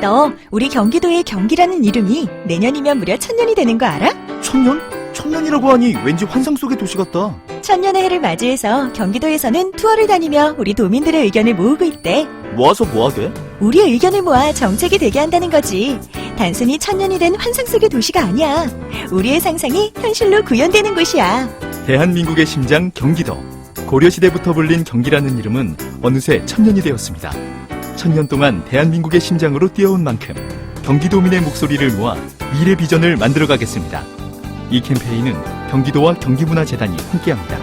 너 우리 경기도의 경기라는 이름이 내년이면 무려 1000년이 되는 거 알아? 1000년? 1000년이라고 하니 왠지 환상 속의 도시 같다. 1000년의 해를 맞이해서 경기도에서는 투어를 다니며 우리 도민들의 의견을 모으고 있대. 모아서 뭐하게? 우리의 의견을 모아 정책이 되게 한다는 거지. 단순히 1000년이 된 환상 속의 도시가 아니야. 우리의 상상이 현실로 구현되는 곳이야. 대한민국의 심장 경기도. 고려시대부터 불린 경기라는 이름은 어느새 1000년이 되었습니다. 1000년 동안 대한민국의 심장으로 뛰어온 만큼 경기도민의 목소리를 모아 미래 비전을 만들어가겠습니다. 이 캠페인은 경기도와 경기문화재단이 함께합니다.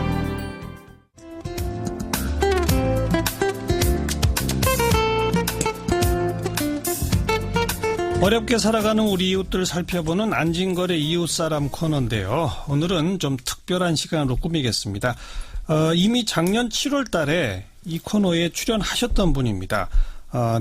어렵게 살아가는 우리 이웃들 살펴보는 안진걸의 이웃사람 코너인데요. 오늘은 좀 특별한 시간으로 꾸미겠습니다. 이미 작년 7월 달에 이 코너에 출연하셨던 분입니다.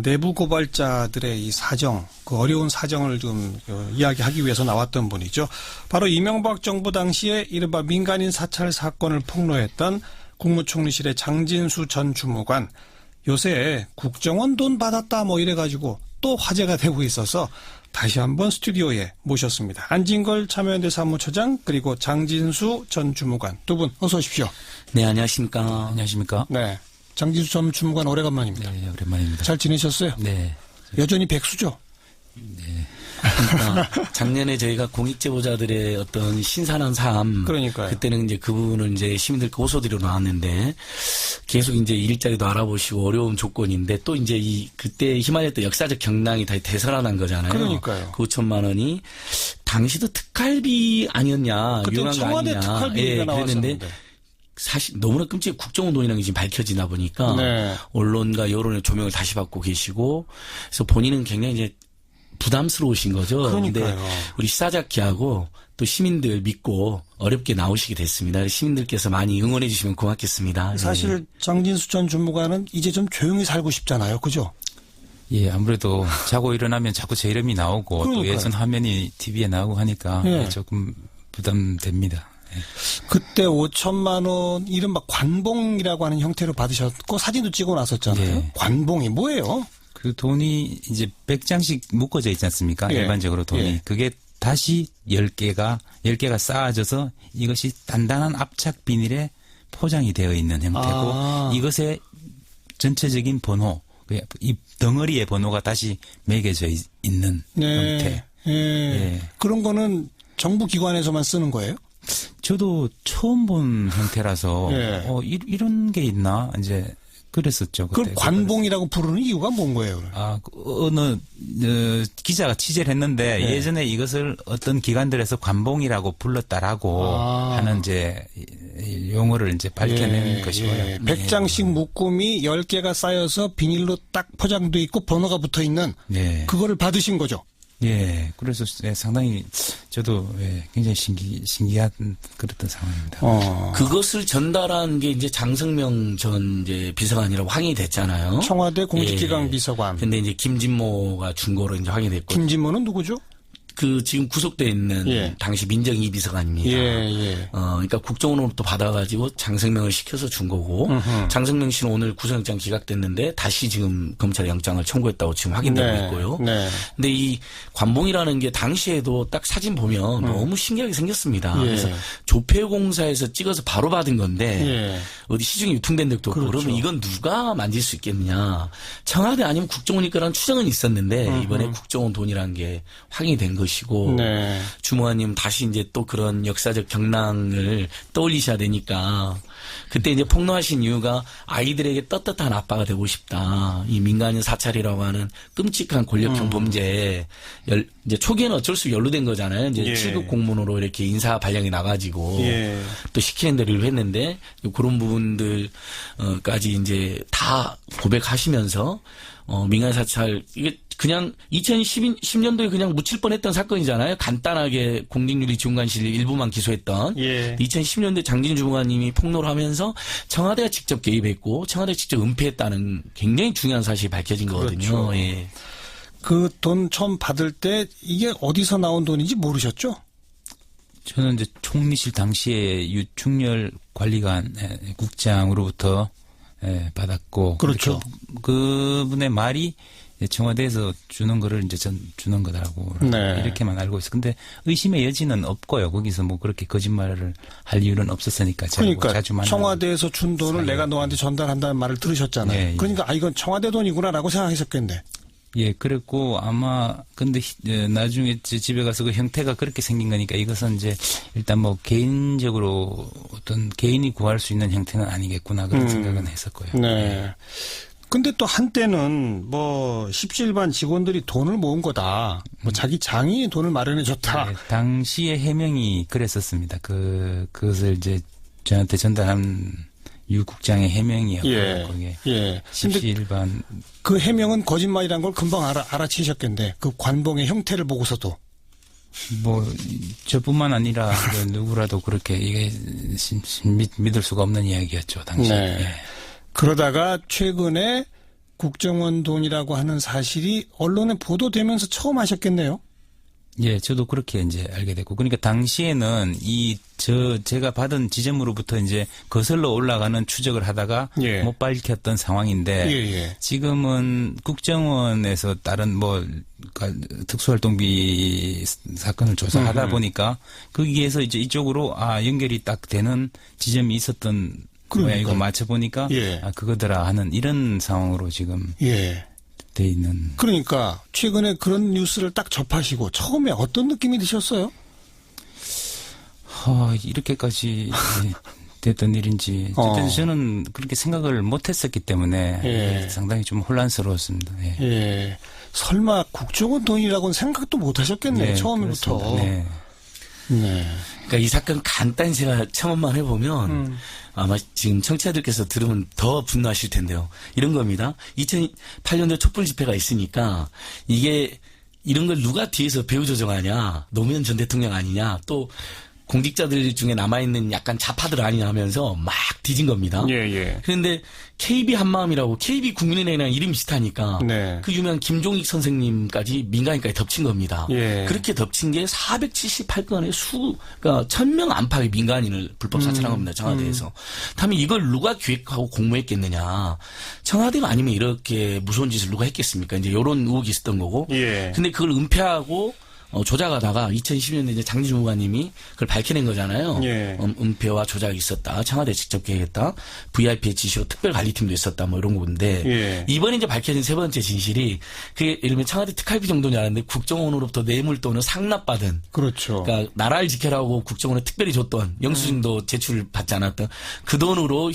내부 고발자들의 이 사정, 그 어려운 사정을 좀 이야기하기 위해서 나왔던 분이죠. 바로 이명박 정부 당시에 이른바 민간인 사찰 사건을 폭로했던 국무총리실의 장진수 전 주무관. 요새 국정원 돈 받았다 뭐 이래가지고 또 화제가 되고 있어서 다시 한번 스튜디오에 모셨습니다. 안진걸 참여연대 사무처장 그리고 장진수 전 주무관 두 분 어서 오십시오. 네, 안녕하십니까. 안녕하십니까. 네, 장진수 전 주무관 오래간만입니다. 네, 오랜만입니다. 잘 지내셨어요? 네. 여전히 백수죠? 네. 그러니까 작년에 저희가 공익제보자들의 어떤 신선한 삶. 그러니까요. 그때는 이제 그 부분을 이제 시민들께 호소드리러 나왔는데 계속 이제 일자리도 알아보시고 어려운 조건인데 또 이제 그때 희망했던 역사적 경랑이 다시 되살아난 거잖아요. 그러니까요. 그 5천만 원이 당시도 특활비 아니었냐. 그때 유용한 거 청와대 아니냐. 특활비가 나왔었는데. 사실 너무나 끔찍해 국정원 돈이라는 게 지금 밝혀지나 보니까 네. 언론과 여론의 조명을 다시 받고 계시고 그래서 본인은 굉장히 이제 부담스러우신 거죠. 그러니까요. 근데 우리 시사자키하고 또 시민들 믿고 어렵게 나오시게 됐습니다. 시민들께서 많이 응원해 주시면 고맙겠습니다. 사실 장진수 전 주무관은 이제 좀 조용히 살고 싶잖아요. 그죠? 예, 아무래도 자고 일어나면 자꾸 제 이름이 나오고 그러니까요. 또 예전 화면이 TV에 나오고 하니까 예. 조금 부담됩니다. 예. 그때 5천만 원 이른바 관봉이라고 하는 형태로 받으셨고 사진도 찍어 놨었잖아요. 예. 관봉이 뭐예요? 그 돈이 이제 100장씩 묶어져 있지 않습니까? 예. 일반적으로 돈이. 예. 그게 다시 10개가 쌓아져서 이것이 단단한 압착 비닐에 포장이 되어 있는 형태고 이것의 전체적인 번호, 이 덩어리의 번호가 다시 매겨져 있는 형태. 예. 예. 그런 거는 정부 기관에서만 쓰는 거예요? 저도 처음 본 형태라서 예. 이런 게 있나 이제 그랬었죠. 그걸 그때. 관봉이라고 부르는 이유가 뭔 거예요? 그럼? 어느 기자가 취재를 했는데 예. 예전에 이것을 어떤 기관들에서 관봉이라고 불렀다라고 하는 이제 용어를 이제 밝혀낸 것이고요. 예. 100장씩 묶음이 10개가 쌓여서 비닐로 딱 포장돼 있고 번호가 붙어 있는 네. 그거를 받으신 거죠? 예. 그래서 상당히 저도 굉장히 신기한 그랬던 상황입니다. 그것을 전달한 게 이제 장성명 전 이제 비서관이라고 확인이 됐잖아요. 청와대 공직기강 예. 비서관. 근데 이제 김진모가 준 거로 이제 확인이 됐고. 김진모는 누구죠? 그 지금 구속돼 있는 예. 당시 민정이 비서관입니다. 예. 그러니까 국정원으로부터 받아가지고 장성명을 시켜서 준 거고 장성명 씨는 오늘 구속영장 기각됐는데 다시 지금 검찰에 영장을 청구했다고 지금 확인되고 있고요. 네. 근데 이 관봉이라는 게 당시에도 딱 사진 보면 너무 신기하게 생겼습니다. 예. 그래서 조폐공사에서 찍어서 바로 받은 건데 예. 어디 시중에 유통된 적도 없고 그렇죠. 그러면 이건 누가 만질 수 있겠느냐. 청와대 아니면 국정원일 거라는 추정은 있었는데 이번에 국정원 돈이라는 게 확인이 된 것이고 네. 주무관님 다시 이제 또 그런 역사적 경랑을 떠올리셔야 되니까 그때 이제 폭로하신 이유가 아이들에게 떳떳한 아빠가 되고 싶다. 이 민간인 사찰이라고 하는 끔찍한 권력형 범죄에 이제 초기에는 어쩔 수 없이 연루된 거잖아요. 이제 예. 7급 공문으로 이렇게 인사 발령이 나가지고 예. 또 시키는 대로 했는데 그런 부분들까지 이제 다 고백하시면서 민간 사찰 이게 그냥 2010년도에 그냥 묻힐 뻔했던 사건이잖아요. 간단하게 공직윤리지원관실 일부만 기소했던. 예. 2010년도에 장진주 주무관님이 폭로를 하면서 청와대가 직접 개입했고 청와대가 직접 은폐했다는 굉장히 중요한 사실이 밝혀진 거거든요. 그렇죠. 예. 그 돈 처음 받을 때 이게 어디서 나온 돈인지 모르셨죠? 저는 이제 총리실 당시에 유충렬 관리관 국장으로부터 받았고 그렇죠. 그분의 말이 청와대에서 주는 거를 이제 전 주는 거다라고 네. 이렇게만 알고 있어. 근데 의심의 여지는 없고요. 거기서 뭐 그렇게 거짓말을 할 이유는 없었으니까. 제가 뭐 그러니까 자주 만나는 청와대에서 준 돈을 내가 너한테 전달한다는 말을 들으셨잖아요. 예, 예. 그러니까 이건 청와대 돈이구나라고 생각하셨겠네. 예, 그랬고 아마 근데 나중에 집에 가서 그 형태가 그렇게 생긴 거니까 이것은 이제 일단 뭐 개인적으로 어떤 개인이 구할 수 있는 형태는 아니겠구나 그런 생각은 했었고요. 네. 근데 또 한때는 뭐 십시일반 직원들이 돈을 모은 거다. 뭐 자기 장인이 돈을 마련해 줬다. 네, 당시에 해명이 그랬었습니다. 그것을 이제 저한테 전달한 유 국장의 해명이었고요. 예. 거기에 예. 근데 십시일반 그 해명은 거짓말이란 걸 금방 알아채셨겠네. 그 관봉의 형태를 보고서도. 뭐 저뿐만 아니라 그 누구라도 그렇게 이게 믿을 수가 없는 이야기였죠 당시에. 네. 예. 그러다가 최근에 국정원 돈이라고 하는 사실이 언론에 보도되면서 처음 아셨겠네요. 예, 저도 그렇게 이제 알게 됐고, 그러니까 당시에는 제가 받은 지점으로부터 이제 거슬러 올라가는 추적을 하다가 예. 못 밝혔던 상황인데, 예. 지금은 국정원에서 다른 뭐, 특수활동비 사건을 조사하다 보니까, 거기에서 이제 이쪽으로, 연결이 딱 되는 지점이 있었던 모양이고 맞춰보니까, 예. 그거더라 하는 이런 상황으로 지금 예. 돼 있는. 그러니까 최근에 그런 뉴스를 딱 접하시고 처음에 어떤 느낌이 드셨어요? 이렇게까지 됐던 일인지. 어쨌든 저는 그렇게 생각을 못 했었기 때문에 예. 상당히 좀 혼란스러웠습니다. 예. 예. 설마 국정원 돈이라고는 생각도 못 하셨겠네요. 네, 처음부터. 그렇습니다. 네. 네. 그러니까 이 사건 간단히 제가 첨언만 해보면 아마 지금 청취자들께서 들으면 더 분노하실 텐데요. 이런 겁니다. 2008년도 촛불 집회가 있으니까 이게 이런 걸 누가 뒤에서 배후 조정하냐. 노무현 전 대통령 아니냐. 또 공직자들 중에 남아있는 약간 좌파들 아니냐 하면서 막 뒤진 겁니다. 예. 그런데 KB 한마음이라고 KB 국민은행이랑 이름이 비슷하니까 네. 그 유명한 김종익 선생님까지 민간인까지 덮친 겁니다. 예. 그렇게 덮친 게 478건의 그러니까 1000명 안팎의 민간인을 불법 사찰한 겁니다. 청와대에서. 다음에 이걸 누가 기획하고 공모했겠느냐. 청와대가 아니면 이렇게 무서운 짓을 누가 했겠습니까? 이제 이런 의혹이 있었던 거고. 예. 근데 그걸 은폐하고 조작하다가 2010년에 이제 장진주 무관님이 그걸 밝혀낸 거잖아요. 예. 은폐와 조작이 있었다. 청와대 직접 계획했다. VIP의 지시로 특별관리팀도 있었다. 뭐 이런 건데 예. 이번에 이제 밝혀진 세 번째 진실이 그게 예를 들면 청와대 특활비 정도는 알았는데 국정원으로부터 뇌물 돈을 상납받은. 그렇죠. 그러니까 나라를 지켜라고 국정원에 특별히 줬던 영수증도 제출받지 않았던 그 돈으로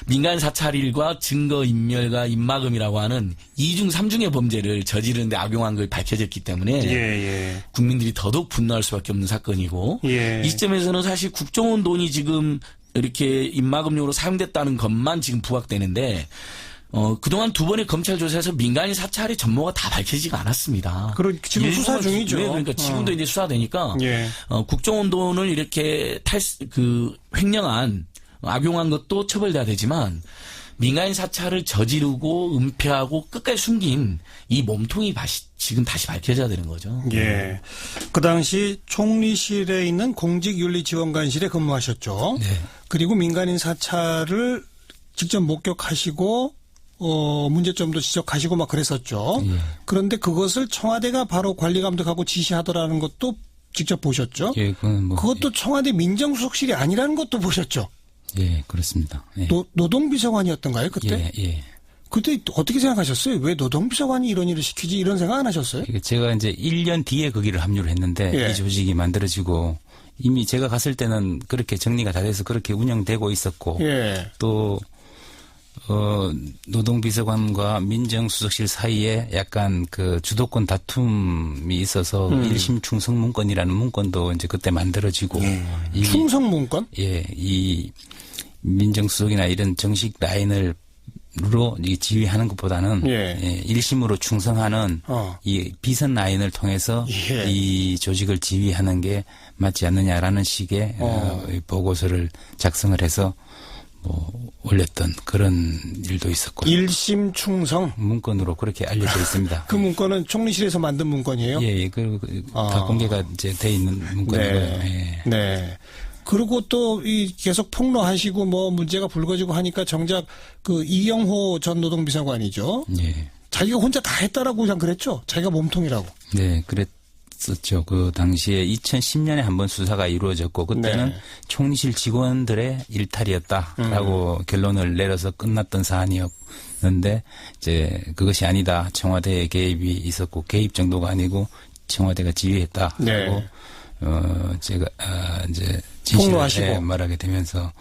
민간 사찰일과 증거인멸과 입막음이라고 하는 2중 3중의 범죄를 저지르는데 악용한 걸 밝혀졌기 때문에 예. 국민들이 더더욱 분노할 수밖에 없는 사건이고 예. 이 시점에서는 사실 국정원 돈이 지금 이렇게 입막음용으로 사용됐다는 것만 지금 부각되는데 그동안 두 번의 검찰 조사에서 민간인 사찰의 전모가 다 밝혀지지가 않았습니다. 지금 수사 중이죠. 네, 그러니까 지금도 이제 수사되니까 예. 국정원 돈을 이렇게 횡령한 악용한 것도 처벌돼야 되지만 민간인 사찰을 저지르고 은폐하고 끝까지 숨긴 이 몸통이 지금 다시 밝혀져야 되는 거죠. 예. 그 당시 총리실에 있는 공직윤리지원관실에 근무하셨죠. 네. 그리고 민간인 사찰을 직접 목격하시고 문제점도 지적하시고 막 그랬었죠. 예. 그런데 그것을 청와대가 바로 관리 감독하고 지시하더라는 것도 직접 보셨죠. 예, 그건 뭐. 그것도 청와대 민정수석실이 아니라는 것도 보셨죠. 예, 그렇습니다. 예. 노동비서관이었던가요, 그때? 예. 그때 어떻게 생각하셨어요? 왜 노동비서관이 이런 일을 시키지? 이런 생각 안 하셨어요? 제가 이제 1년 뒤에 거기를 합류를 했는데 예. 이 조직이 만들어지고 이미 제가 갔을 때는 그렇게 정리가 다 돼서 그렇게 운영되고 있었고 예. 또 노동비서관과 민정수석실 사이에 약간 그 주도권 다툼이 있어서 일심 충성 문건이라는 문건도 이제 그때 만들어지고 충성 문건? 예, 이 민정수석이나 이런 정식 라인으로 지휘하는 것보다는 예. 일심으로 충성하는 이 비선 라인을 통해서 예. 이 조직을 지휘하는 게 맞지 않느냐라는 식의 보고서를 작성을 해서 올렸던 그런 일도 있었고. 일심 충성. 문건으로 그렇게 알려져 있습니다. 그 문건은 총리실에서 만든 문건이에요? 예, 그리고 다 공개가 이제 돼 있는 문건이고요. 네. 예. 네. 그리고 또 계속 폭로하시고 문제가 불거지고 하니까 정작 그 이영호 전 노동비서관이죠. 예. 자기가 혼자 다 했다라고 그냥 그랬죠. 자기가 몸통이라고. 네, 그랬었죠. 그 당시에 2010년에 한번 수사가 이루어졌고 그때는 네. 총리실 직원들의 일탈이었다라고 결론을 내려서 끝났던 사안이었는데 이제 그것이 아니다. 청와대의 개입이 있었고 개입 정도가 아니고 청와대가 지휘했다라고 네. 제가 이제 폭로하시고. 진실을 말하게 되면서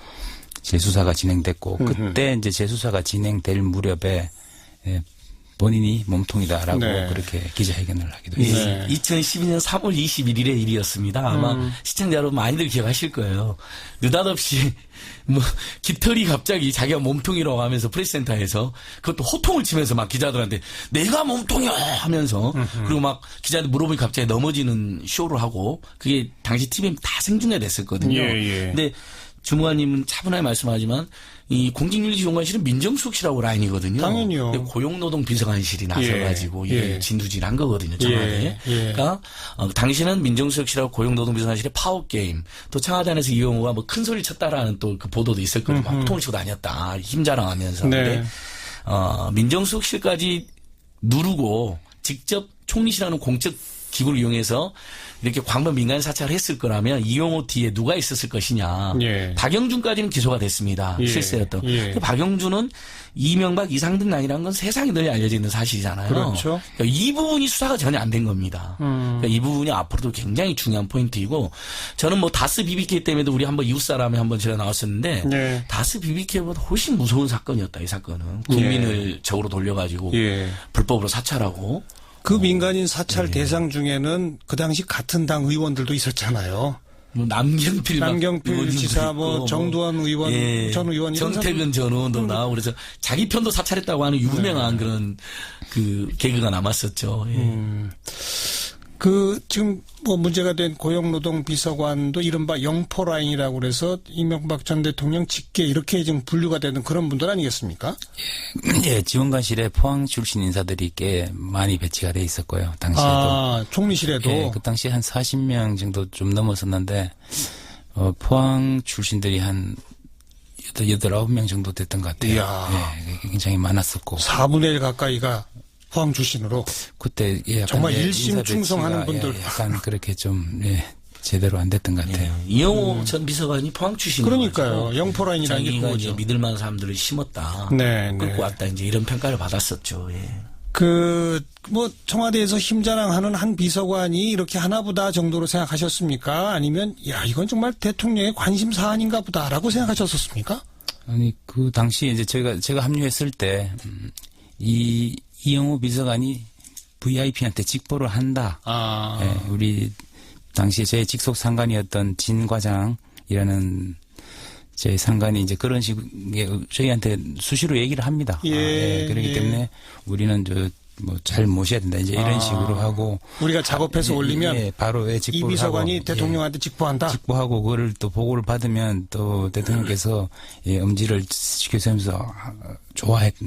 재수사가 진행됐고 그때 이제 재수사가 진행될 무렵에 본인이 몸통이다라고 네. 그렇게 기자회견을 하기도 예, 했어요. 2012년 3월 21일의 일이었습니다. 아마 시청자 여러분 많이들 기억하실 거예요. 느닷없이 뭐 깃털이 갑자기 자기가 몸통이라고 하면서 프레스센터에서 그것도 호통을 치면서 막 기자들한테 내가 몸통이야 하면서 그리고 막 기자들 물어보니 갑자기 넘어지는 쇼를 하고 그게 당시 TV에 다 생중계됐었거든요. 예. 근데 주무관님은 차분하게 말씀하지만 이 공직윤리지원관실은 민정수석 실하고 라인이거든요. 당연히요. 근데 고용노동 비서관실이 나서가지고 이게 예. 진두질한 거거든요. 청와대. 예. 그러니까 당시는 민정수석 실하고 고용노동 비서관실의 파워 게임. 또 청와대 안에서 이용호가 뭐 큰 소리 쳤다라는 또 그 보도도 있었거든요. 막 통을 치고 다녔다. 힘자랑하면서. 네. 근데 민정수석 실까지 누르고 직접 총리실하는 공적 기구를 이용해서 이렇게 광범 민간 사찰을 했을 거라면 이용호 뒤에 누가 있었을 것이냐. 예. 박영준까지는 기소가 됐습니다. 예. 실세였던. 예. 근데 박영준은 이명박 이상등 난이라는 건 세상에 널리 알려져 있는 사실이잖아요. 그렇죠. 그러니까 이 부분이 수사가 전혀 안 된 겁니다. 그러니까 이 부분이 앞으로도 굉장히 중요한 포인트이고 저는 뭐 다스 BBK 때문에도 우리 한번 이웃 사람에 한번 제가 나왔었는데 네. 다스 BBK보다 훨씬 무서운 사건이었다. 이 사건은 국민을 적으로 돌려가지고 예. 불법으로 사찰하고 그 민간인 사찰 대상 중에는 그 당시 같은 당 의원들도 있었잖아요. 뭐 남경필 남경필 지사, 뭐 정두환 의원, 전 의원 이런 정태근 전 의원도 나오고 그래서 자기 편도 사찰했다고 하는 유명한 그런 그 개그가 남았었죠. 예. 그 지금 뭐 문제가 된 고용노동 비서관도 이른바 영포라인이라고 그래서 이명박 전 대통령 직계 이렇게 지금 분류가 되는 그런 분들 아니겠습니까? 예, 지원관실에 포항 출신 인사들이 꽤 많이 배치가 돼 있었고요. 당시에도. 아, 총리실에도. 예, 그 당시에 한 40명 정도 좀 넘었었는데 포항 출신들이 한 8, 9명 정도 됐던 것 같아요. 이야. 예, 굉장히 많았었고. 4분의 1 가까이가 포항 출신으로. 그때 예, 약간 정말 예, 일심 인사 충성하는 배치가, 분들. 예, 약간 그렇게 좀 제대로 안 됐던 것 같아요. 이용호 전 비서관이 포항 출신이고 그러니까요. 영포라인이라는 게 자기가 그거죠. 이제 믿을 만한 사람들을 심었다. 네, 끌고 네. 왔다. 이제 이런 평가를 받았었죠. 예. 뭐 청와대에서 힘자랑하는 한 비서관이 이렇게 하나보다 정도로 생각하셨습니까? 아니면 야 이건 정말 대통령의 관심 사안인가 보다라고 생각하셨었습니까? 아니 그 당시에 이제 제가 합류했을 때 이영호 비서관이 VIP한테 직보를 한다. 아, 예, 우리 당시에 제 직속 상관이었던 진 과장이라는 제 상관이 이제 그런 식의 저희한테 수시로 얘기를 합니다. 예, 그렇기 예. 때문에 우리는 잘 모셔야 된다. 이제 이런 식으로 하고. 우리가 작업해서 올리면 예, 바로 이 직보를 비서관이 하고, 대통령한테 직보한다. 직보하고 그거를 또 보고를 받으면 또 대통령께서 엄지를 지켜 세우면서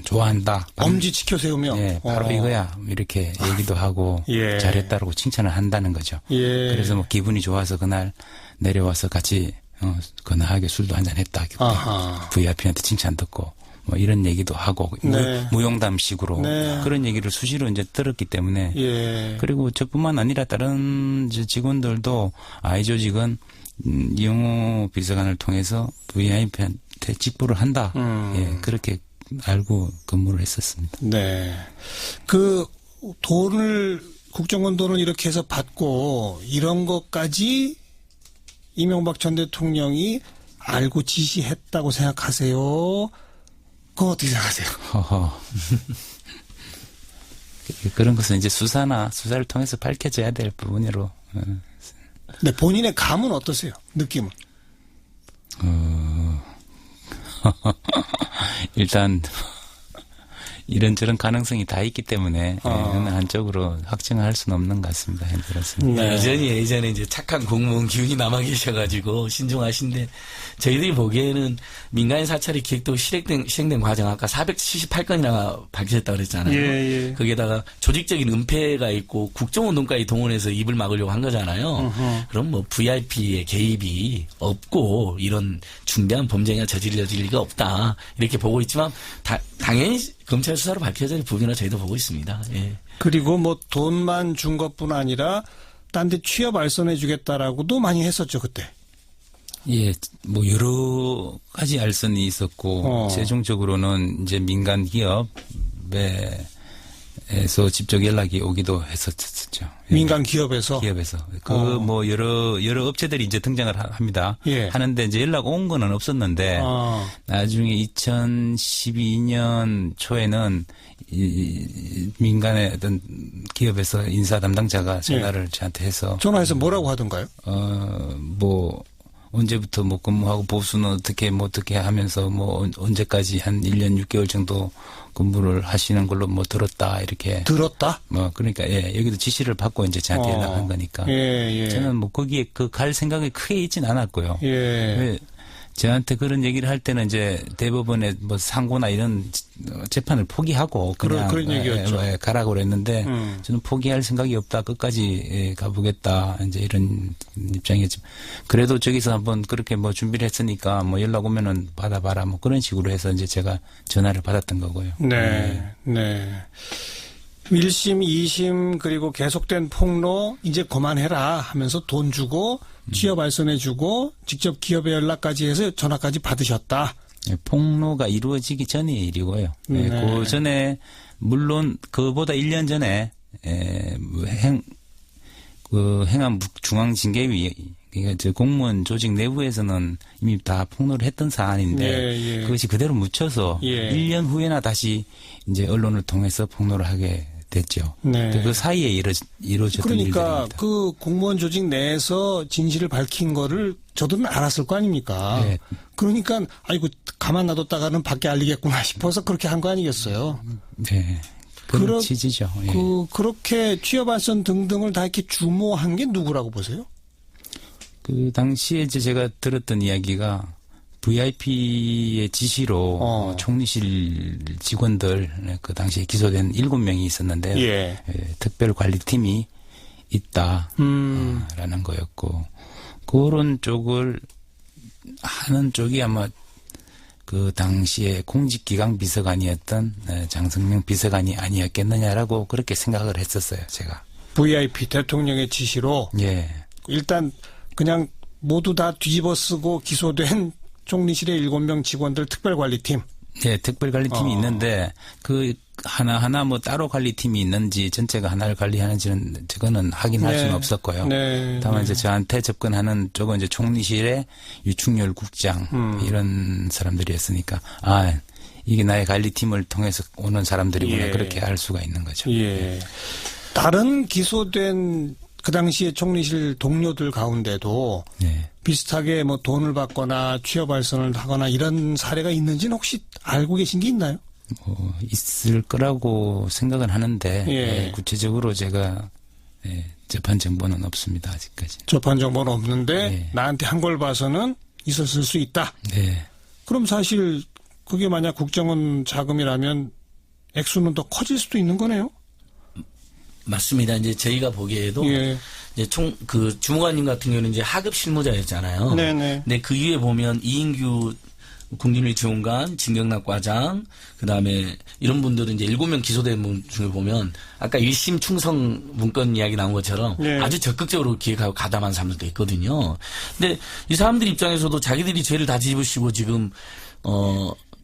좋아한다. 엄지 지켜 세우며. 예, 바로 이거야. 이렇게 얘기도 하고 예. 잘했다라고 칭찬을 한다는 거죠. 예. 그래서 뭐 기분이 좋아서 그날 내려와서 같이 건하게 술도 한잔 했다. 아하. VIP한테 칭찬 듣고 뭐 이런 얘기도 하고 네. 무용담식으로 네. 그런 얘기를 수시로 이제 들었기 때문에 예. 그리고 저뿐만 아니라 다른 이제 직원들도 아이조직은 이용호 비서관을 통해서 VIP한테 직보를 한다. 예, 그렇게 알고 근무를 했었습니다. 네. 국정원 돈을 이렇게 해서 받고 이런 것까지 이명박 전 대통령이 알고 지시했다고 생각하세요? 그건 어떻게 생각하세요? 허허. 그런 것은 이제 수사를 통해서 밝혀져야 될 부분으로. 네, 본인의 감은 어떠세요? 느낌은? 일단 이런저런 가능성이 다 있기 때문에 어느 한쪽으로 확정할 수는 없는 것 같습니다. 그렇습니다. 네. 여전히 예전에 이제 착한 공무원 기운이 남아 계셔가지고 신중하신데 저희들이 보기에는 민간인 사찰이 기획되고 시행된 과정 아까 478건이나 밝혀졌다고 그랬잖아요. 예. 거기에다가 조직적인 은폐가 있고 국정운동까지 동원해서 입을 막으려고 한 거잖아요. 그럼 뭐 VIP의 개입이 없고 이런 중대한 범죄가 저질러질 리가 없다. 이렇게 보고 있지만 당연히 검찰 수사로 밝혀질 부분이라 저희도 보고 있습니다. 예. 그리고 뭐 돈만 준 것뿐 아니라 딴 데 취업 알선해 주겠다라고도 많이 했었죠, 그때. 예, 뭐 여러 가지 알선이 있었고 최종적으로는 이제 민간 기업에서 직접 연락이 오기도 했었죠. 예. 민간 기업에서. 뭐 여러 업체들이 이제 등장을 합니다. 예. 하는데 이제 연락 온 거는 없었는데 나중에 2012년 초에는 이 민간의 어떤 기업에서 인사 담당자가 전화를 저한테 해서 전화해서 뭐라고 하던가요? 뭐 언제부터 뭐 근무하고 보수는 어떻게 하면서 뭐 언제까지 한 1년 6개월 정도 근무를 하시는 걸로 뭐 들었다 이렇게. 들었다? 뭐 그러니까 예 여기도 지시를 받고 이제 저한테 연락한 거니까. 예. 저는 뭐 거기에 갈 생각이 크게 있진 않았고요. 예. 왜 저한테 그런 얘기를 할 때는 이제 대법원의 뭐 상고나 이런 재판을 포기하고 그냥 그런 얘기였죠. 가라고 그랬는데 저는 포기할 생각이 없다. 끝까지 가보겠다. 이제 이런 입장이었죠. 그래도 저기서 한번 그렇게 뭐 준비를 했으니까 뭐 연락 오면은 받아봐라. 뭐 그런 식으로 해서 이제 제가 전화를 받았던 거고요. 네. 1심, 2심 그리고 계속된 폭로 이제 그만해라 하면서 돈 주고 취업 알선해 주고 직접 기업에 연락까지 해서 전화까지 받으셨다. 예, 폭로가 이루어지기 전의 일이고요. 예, 그 전에 물론 그보다 1년 전에 행안중앙징계위 그러니까 저 공무원 조직 내부에서는 이미 다 폭로를 했던 사안인데 그것이 그대로 묻혀서 1년 후에나 다시 이제 언론을 통해서 폭로를 하게 됐죠. 그 사이에 이루어졌던 그러니까 일들입니다. 그 공무원 조직 내에서 진실을 밝힌 거를 저들은 알았을 거 아닙니까? 네. 그러니까 아이고 가만 놔뒀다가는 밖에 알리겠구나 싶어서 그렇게 한 거 아니겠어요? 네. 그런 취지죠. 예. 그렇게 취업 알선 등등을 다 이렇게 주모한 게 누구라고 보세요? 그 당시에 이제 제가 들었던 이야기가 VIP의 지시로 총리실 직원들 그 당시에 기소된 7명이 있었는데요. 특별관리팀이 있다라는 거였고 그런 쪽을 하는 쪽이 아마 그 당시에 공직기강 비서관이었던 장성명 비서관이 아니었겠느냐라고 그렇게 생각을 했었어요. 제가. VIP 대통령의 지시로 일단 그냥 모두 다 뒤집어 쓰고 기소된 총리실의 7명 직원들 특별관리팀. 네, 특별관리팀이 있는데 그 하나하나 뭐 따로 관리팀이 있는지 전체가 하나를 관리하는지는 저거는 확인할 수는 없었고요. 다만 이제 저한테 접근하는 쪽은 이제 총리실의 유충렬 국장 이런 사람들이었으니까 이게 나의 관리팀을 통해서 오는 사람들이구나 그렇게 알 수가 있는 거죠. 다른 기소된 그 당시에 총리실 동료들 가운데도 비슷하게 뭐 돈을 받거나 취업 알선을 하거나 이런 사례가 있는지는 혹시 알고 계신 게 있나요? 있을 거라고 생각은 하는데 구체적으로 제가 접한 정보는 없습니다. 아직까지. 접한 정보는 없는데 나한테 한 걸 봐서는 있었을 수 있다. 그럼 사실 그게 만약 국정원 자금이라면 액수는 더 커질 수도 있는 거네요. 맞습니다. 이제 저희가 보기에도 이제 그 주무관님 같은 경우는 이제 하급 실무자였잖아요. 근데 그 위에 보면 이인규 국민일 지원관, 진경락 과장, 그 다음에 이런 분들은 이제 7명 기소된 분 중에 보면 아까 1심 충성 문건 이야기 나온 것처럼 아주 적극적으로 기획하고 가담한 사람들도 있거든요. 근데 이 사람들 입장에서도 자기들이 죄를 다 뒤집으시고 지금,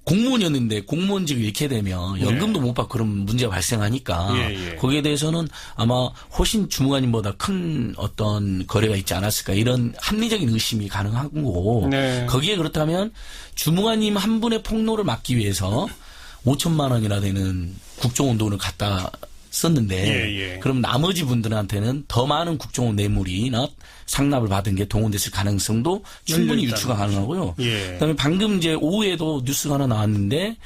공무원이었는데 공무원직을 잃게 되면 연금도 못 받고 그런 문제가 발생하니까 거기에 대해서는 아마 훨씬 주무관님보다 큰 어떤 거래가 있지 않았을까 이런 합리적인 의심이 가능하고 거기에 그렇다면 주무관님 한 분의 폭로를 막기 위해서 5천만 원이나 되는 국정원 돈을 갖다 썼는데 그럼 나머지 분들한테는 더 많은 국정원 뇌물이나 상납을 받은 게 동원됐을 가능성도 충분히 유추가 가능하고요. 그다음에 방금 이제 오후에도 뉴스가 하나 나왔는데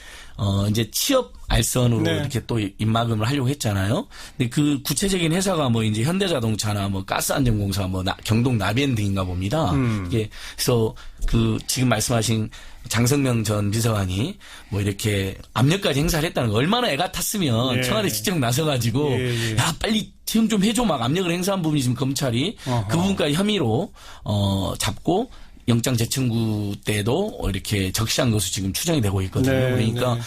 이제 취업 알선으로 이렇게 또 입막음을 하려고 했잖아요. 근데 그 구체적인 회사가 뭐 이제 현대자동차나 뭐 가스안전공사 뭐 경동 나비엔 등인가 봅니다. 그래서 그 지금 말씀하신 장성명 전 비서관이 뭐 이렇게 압력까지 행사를 했다는 거 얼마나 애가 탔으면 청와대 직접 나서가지고 야 빨리 지금 좀 해줘 막 압력을 행사한 부분이 지금 검찰이 그 부분까지 혐의로 잡고 영장 재청구 때도 이렇게 적시한 것으로 지금 추정이 되고 있거든요. 그러니까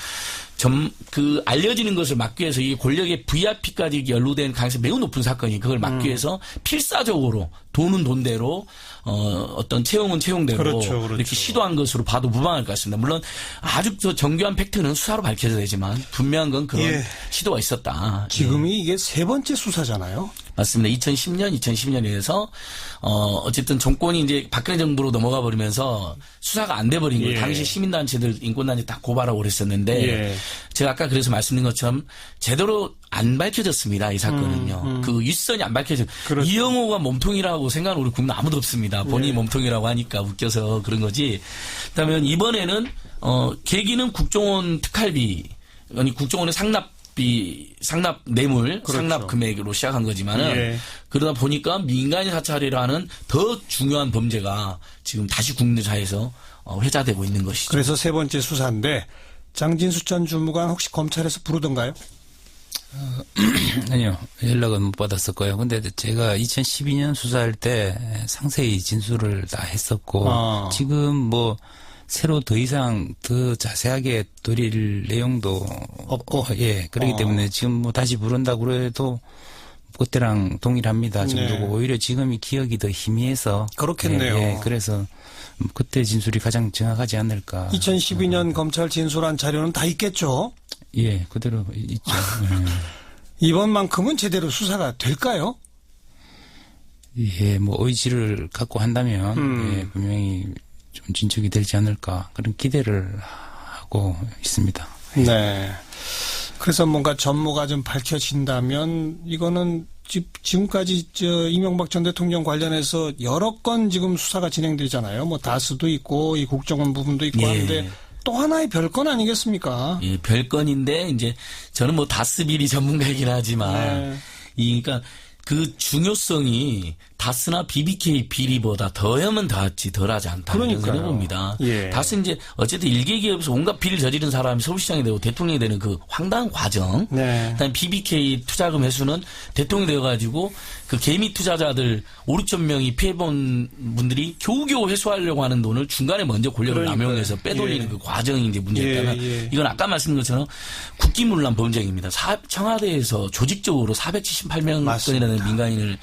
알려지는 것을 막기 위해서 이 권력의 VIP까지 연루된 가능성이 매우 높은 사건이 그걸 막기 위해서 필사적으로 돈은 돈대로 어떤 채용은 채용대로 그렇죠. 이렇게 시도한 것으로 봐도 무방할 것 같습니다. 물론 아주 정교한 팩트는 수사로 밝혀져야 되지만 분명한 건 그런 시도가 있었다. 지금이 이게 세 번째 수사잖아요. 맞습니다. 2010년에서 어쨌든 정권이 이제 박근혜 정부로 넘어가 버리면서 수사가 안 돼 버린 거예요. 당시 시민단체들, 인권단체 다 고발하고 그랬었는데 제가 아까 그래서 말씀드린 것처럼 제대로 안 밝혀졌습니다. 이 사건은요. 그 윗선이 안 밝혀졌. 그렇죠. 이영호가 몸통이라고 생각하는 우리 국민 아무도 없습니다. 본인이 몸통이라고 하니까 웃겨서 그런 거지. 그다음에 이번에는 계기는 국정원 특활비, 아니 국정원의 상납 뇌물, 그렇죠. 상납 금액으로 시작한 거지만은 그러다 보니까 민간인 사찰이라는 더 중요한 범죄가 지금 다시 국내 사회에서 회자되고 있는 것이죠. 그래서 세 번째 수사인데 장진수 전 주무관 혹시 검찰에서 부르던가요? 아니요. 연락은 못 받았을 거예요. 근데 제가 2012년 수사할 때 상세히 진술을 다 했었고 지금 뭐 새로 더 이상 더 자세하게 드릴 내용도 없고 그렇기 때문에 지금 뭐 다시 부른다고 해도 그때랑 동일합니다 정도고 오히려 지금이 기억이 더 희미해서 그렇겠네요. 그래서 그때 진술이 가장 정확하지 않을까. 2012년 검찰 진술한 자료는 다 있겠죠? 예, 그대로 있죠. 이번만큼은 제대로 수사가 될까요? 예, 뭐 의지를 갖고 한다면 분명히 좀 진척이 되지 않을까 그런 기대를 하고 있습니다. 네. 그래서 뭔가 전모가 좀 밝혀진다면 이거는 지금까지 이명박 전 대통령 관련해서 여러 건 지금 수사가 진행되잖아요. 뭐 다스도 있고 이 국정원 부분도 있고 하는데 또 하나의 별건 아니겠습니까? 예, 별건인데 이제 저는 뭐 다스 비리 전문가이긴 하지만 그러니까 그 중요성이 다스나 BBK 비리보다 더하면 더하지 덜하지 않다. 그런 생각입니다. 다스 이제 어쨌든 일개 기업에서 온갖 비리를 저지른 사람이 서울시장이 되고 대통령이 되는 그 황당한 과정. 그다음에 BBK 투자금 회수는 대통령이 되어가지고 그 개미 투자자들 5, 6천 명이 피해본 분들이 겨우겨우 회수하려고 하는 돈을 중간에 먼저 권력을 남용해서 빼돌리는 그 과정이 이제 문제였다면 이건 아까 말씀드린 것처럼 국기문란 범죄입니다. 청와대에서 조직적으로 478명권이라는 민간인을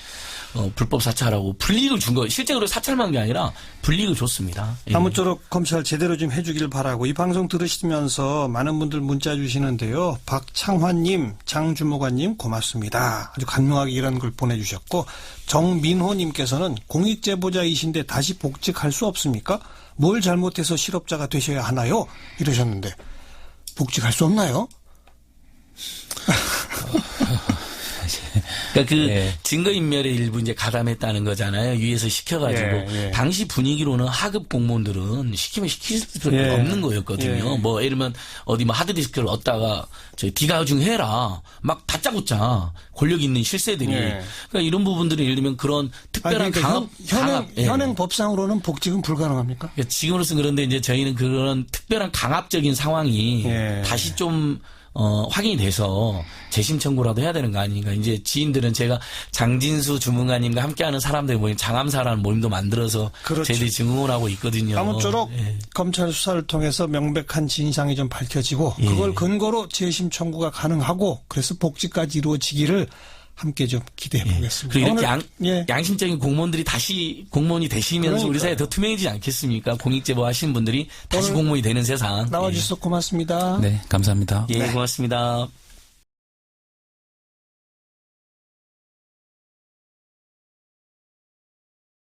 불법 사찰하고 불이익을 준 거, 실제로 사찰만 한 게 아니라 불이익을 줬습니다. 아무쪼록 검찰 제대로 좀 해주길 바라고 이 방송 들으시면서 많은 분들 문자 주시는데요. 박창환님, 장주무관님 고맙습니다. 아주 간명하게 이런 걸 보내주셨고 정민호님께서는 공익제보자이신데 다시 복직할 수 없습니까? 뭘 잘못해서 실업자가 되셔야 하나요? 이러셨는데 복직할 수 없나요? 그러니까 증거인멸의 일부 이제 가담했다는 거잖아요. 위에서 시켜가지고. 당시 분위기로는 하급 공무원들은 시키면 시킬 수밖에 없는 거였거든요. 뭐, 예를 들면, 어디 뭐 하드디스크를 얻다가, 디가 중 해라. 막 다짜고짜. 권력 있는 실세들이. 그러니까 이런 부분들은 예를 들면 그런 특별한 그러니까 현행 법상으로는 복직은 불가능합니까? 그러니까 지금으로서는 그런데 이제 저희는 그런 특별한 강압적인 상황이 다시 좀 확인이 돼서 재심 청구라도 해야 되는 거 아닌가. 이제 지인들은 제가 장진수 주무관님과 함께하는 사람들 모임, 장암사라는 모임도 만들어서 저희들이 증언하고 있거든요. 아무쪼록 검찰 수사를 통해서 명백한 진상이 좀 밝혀지고 그걸 근거로 재심 청구가 가능하고 그래서 복직까지 이루어지기를 함께 좀 기대해 보겠습니다. 그리고 이렇게 양심적인 공무원들이 다시 공무원이 되시면서 우리 사회 더 투명해지지 않겠습니까? 공익제보 하시는 분들이 다시 공무원이 되는 세상. 나와주셔서 고맙습니다. 네, 감사합니다. 고맙습니다.